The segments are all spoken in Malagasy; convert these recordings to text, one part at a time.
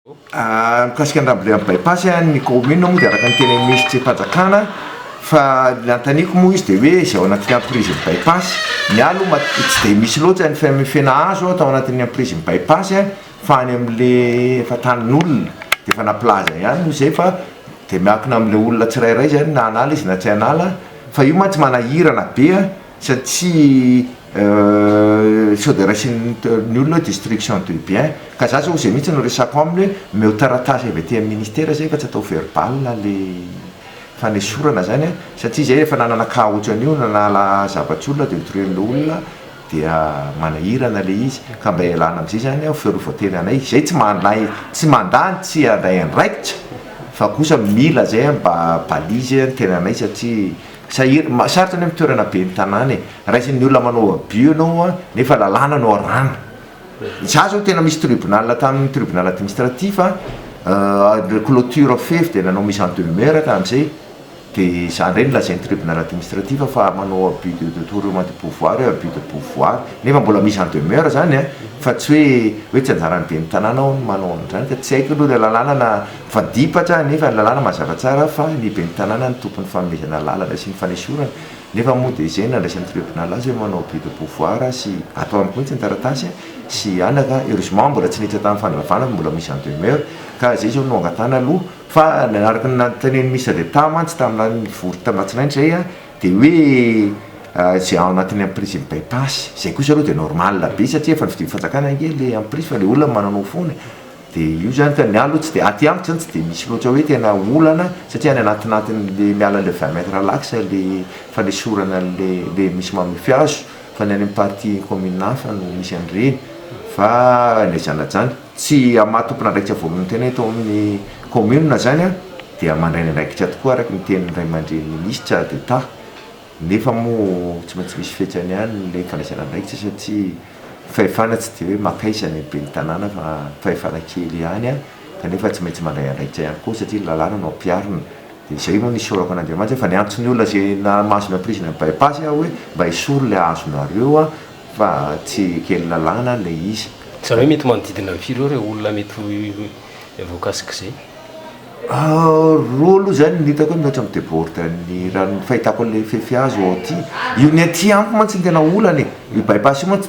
Mikasika ny raha mbola bypass ny commune moa dia araka ny teny misy fanjakana fa nanontaniako moa izy de hoe zay ao anatin'ny emprise bypass ny aloha tsy de misy loatra ny famefena hazo atao anatin'ny emprise bypass fa any am'le efa tanin'olona de efa naplaza ihany zay fa de miankina am'le olona tsirairay zany na anala izy na tsy anala fa io mantsy manahirana be satria sao de raisin'ny olona destruction de bien ka za zao zay mihitsy no resako aminy hoe meo taratasy avy aty amin'ny ministera zay fa tsy atao verbal le fanesorana zany satria zay efa nanana cas ohatran'io nanala zava-tsolona de nitoren'le olona dia manahirana le izy ka mba ialana am'zay zany fiarovatena anay zay tsy mandany tsy anday andraikitra fa kosa mila zay mba balizy tena anay satria sarotra ny am'toerana be ny tanàna raisin'ny olona manao abus anao nefa lalàna no arana za zao tena misy tribunal tamin'ny tribunal administratif clôture fefy de nanao mise en demeure tam'zay de za ndray nolazain'ny tribunal administratif fa manao abus de détournement de pouvoir abus de pouvoir nefa mbola mise en demeure zany fa tsy hoe tsy anjarany be ny tanàna ao manao an'zany ka tsy haiko aloha le lalàna na fadipatra nefa ny lalàna mazava tsara fa ny be ny tanàna ny tompon'ny fanomezana lalana sy ny fanesorana nefa moa de zay nandraisan'ny tribunal azy hoe manao abus de pouvoir sy atao amiko mihitsy ny taratasy sy anaka heureusement mbola tsy niditra tamin'ny fanavana mbola mise en demeure ka zay zao no angatana aloha fa naraka nateneny misy d'etat mantsy tamina vory tam'latsinainy zay de hoe zay ao anatin'ny emprise bypass zay kosa aloha de normal be satria efa nividy fanjakana ange le emprise fa le olona mananao foana de io zany ka ny aloha tsy de aty amiko zany tsy de misy loatra hoe tena olana satria any anatinatiny miala le 20 mètre lax le fanesorana le misy mamefy azo fa ny any amin'ny partie commune hafa no misy an'ireny fa ny zanajany tsy amatompona andraikitra voalohany tena eto amin'ny commune zany dia mandray ny andraikitra tokoa araky ny tenin'ny ray aman-dreny ministre d'etat nefa moa tsy maintsy misy fetrany ihany le fanaisana andraikitra satria fahefana tsy de hoe makaisany be ny tanàna fa fahefana kely ihany kanefa tsy maintsy mandray andraikitra ihany koa satria lalàna no ampiarina de zay moa nisorako an'andriamanitra fa niantsony olona zay namasony emprise bypass hoe mba hisoro le azonareo fa tsy kely lalàna le izy zany hoe mety manodidina ny firy eo olona mety voakasika zay roa aloha zany nitako hoe mihoatra mideborde ny raha ny fahitako le fefy azo ao aty io ny aty amiko mantsy ny tena olany io bypass io mantsy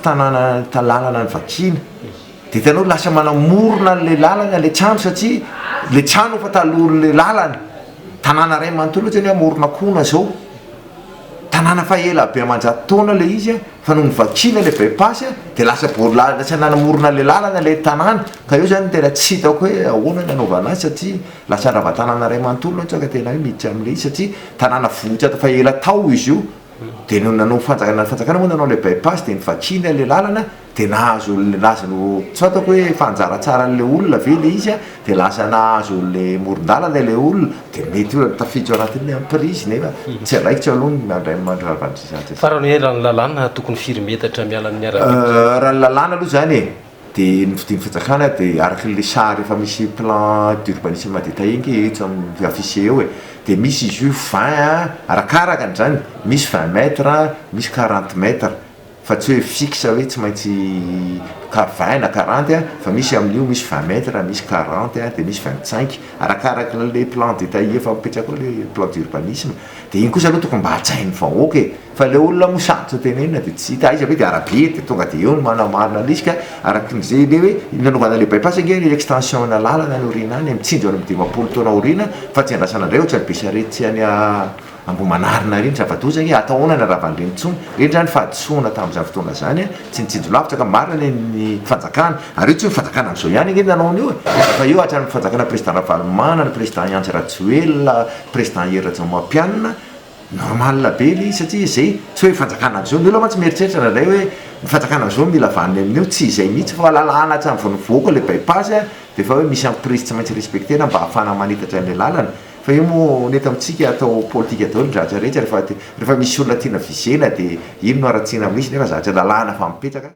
lalana ny vakina de tanao lasa manamorona le lalana le trano satria le trano fa taloha le lalana tanàna ray manontolo ohatrany amorona kona zao tanàna fa ela be amanjato taona le izy fa no nivakina le bypass de lasa lasa nanamorona le lalana le tanàna ka io zany tena tsy hitako hoe ahoana nanaovana azy satria lasa rava tanàna ray manontolo ohatra ka tena hoe miditra am'le izy satria tanàna vohitra fa ela tao izy io de no nanao fanjakana moa nanao le bypass de nivakina le lalana de nahazo lazano tsy fatako hoe fanjara tsara n'le olona ve le izy de lasa nahazo le morondalana le olona de mety io tafiditra anatin'ny emprise nefa tsy araikitra aloha mandray mandravandrizaty fa raha ny ran'ny lalàna tokony firy metatra miala amin'ny raha ny lalàna aloha zany de nividin'ny fanjakana de araky le sary efa misy plan d'urbanisme détaillé eto amin'ny affiché eo de misy izy io 20 arakaraka zany misy 20 mètres misy 40 mètres fa tsy hoe fixe hoe tsy maintsy 20 na 40 fa misy amin'io misy 20 mètres misy 40 de misy 25 arakaraka le plan détaillé fa mipetraka le plan d'urbanisme de iny kosa aloha tokony mba hatsain'ny vahoaka fa le olona mo sarotra tenenina de tsy hita izy hoe de arabe de tonga de eo no manamarina lisika arak'izay le hoe nanaovana le bypass ange le extension na lalana ny orina any mitsinjo any amin'ny 10 taona orina fa tsy andrasana indray ohatrany be sarety any ambomanarina reny zava-dozany ataona na ravan'ireny tsony reny zany fahadisoana tamin'izany fotoana zany tsy nitsinjo lavitra ka marina ny fanjakana ary io tsy ny fanjakana am'izao ihany ange nanao io fa io hatrany fanjakana président Ravalomana ny président Iantsy Rajoelina président Ierry Rajaomampianina normal be le satria zay tsy hoe fanjakana am'izao ny olona mantsy mieritreritra nandray hoe ny fanjakana am'izao mila vaniny amin'io tsy izay mihitsy fa lalàna hatrany vao nivoaka le bypass de fa hoe misy emprise tsy maintsy respectena mba ahafana manitatra an'le lalana fa io moa nety amintsika atao politika daholo ny zavatra rehetra rehefa misy olona tiana vizena de ino no aratsiana amin'izy nefa zavatra lalàna fa mipetraka